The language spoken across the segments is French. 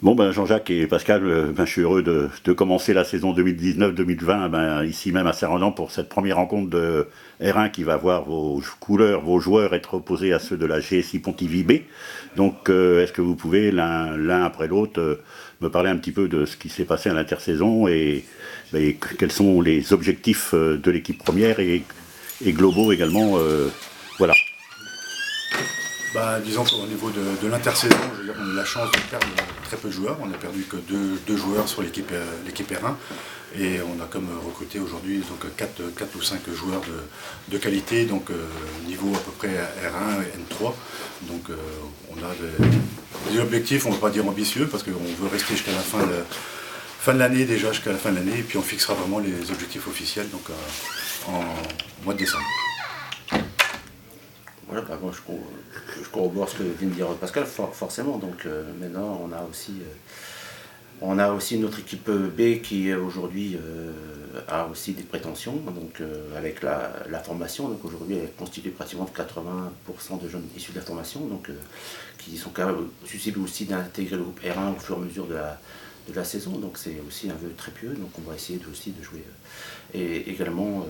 Bon, ben Jean-Jacques et Pascal, je suis heureux de commencer la saison 2019-2020 ici même à Saint-Ronan pour cette première rencontre de R1 qui va voir vos couleurs, vos joueurs être opposés à ceux de la GSI Pontivy B. Donc, est-ce que vous pouvez, l'un après l'autre, me parler un petit peu de ce qui s'est passé à l'intersaison et quels sont les objectifs de l'équipe première et globaux également, voilà. Disons qu'au niveau de l'intersaison, on a eu la chance de perdre très peu de joueurs. On n'a perdu que deux joueurs sur l'équipe R1 et on a comme recruté aujourd'hui 4 ou 5 joueurs de qualité, donc niveau à peu près R1 et N3. Donc on a des objectifs, on ne va pas dire ambitieux parce qu'on veut rester jusqu'à la fin de l'année déjà, jusqu'à la fin de l'année, et puis on fixera vraiment les objectifs officiels donc, en mois de décembre. Voilà, moi je corrobore ce que vient de dire Pascal, forcément. Donc maintenant on a aussi notre équipe B qui aujourd'hui a aussi des prétentions, donc avec la formation. Donc aujourd'hui elle est constituée pratiquement de 80% de jeunes issus de la formation, donc qui sont quand même susceptibles aussi d'intégrer le groupe R1 au fur et à mesure de la saison. Donc c'est aussi un vœu très pieux. Donc on va essayer aussi de jouer et également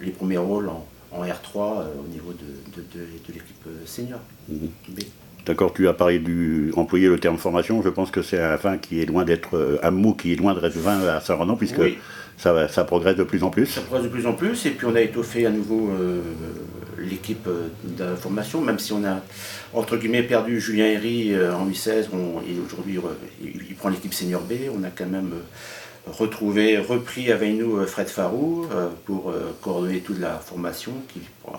les premiers rôles en R3 au niveau de l'équipe senior B. D'accord, tu as employé le terme formation, je pense que c'est un vin qui est loin d'être un mot qui est loin d'être vin à Saint-Ronan, puisque oui, ça progresse de plus en plus. Ça progresse de plus en plus, et puis on a étoffé à nouveau l'équipe de la formation, même si on a entre guillemets perdu Julien Herry en U16, et aujourd'hui il prend l'équipe senior B. On a quand même repris avec nous Fred Farou pour coordonner toute la formation.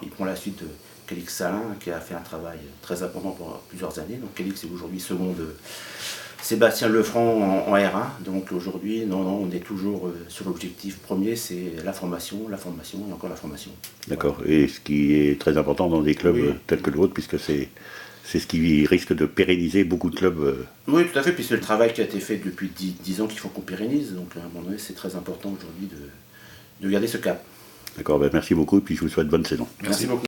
Il prend la suite de Kélix Salin qui a fait un travail très important pour plusieurs années. Donc Kélix est aujourd'hui second de Sébastien Lefranc en R1. Donc aujourd'hui, on est toujours sur l'objectif premier, c'est la formation et encore la formation. D'accord, et ce qui est très important dans des clubs tels que le vôtre, puisque c'est ce qui risque de pérenniser beaucoup de clubs. Oui, tout à fait, puis c'est le travail qui a été fait depuis 10 ans qu'il faut qu'on pérennise. Donc à un moment donné, c'est très important aujourd'hui de garder ce cap. D'accord, merci beaucoup et puis je vous souhaite bonne saison. Merci beaucoup.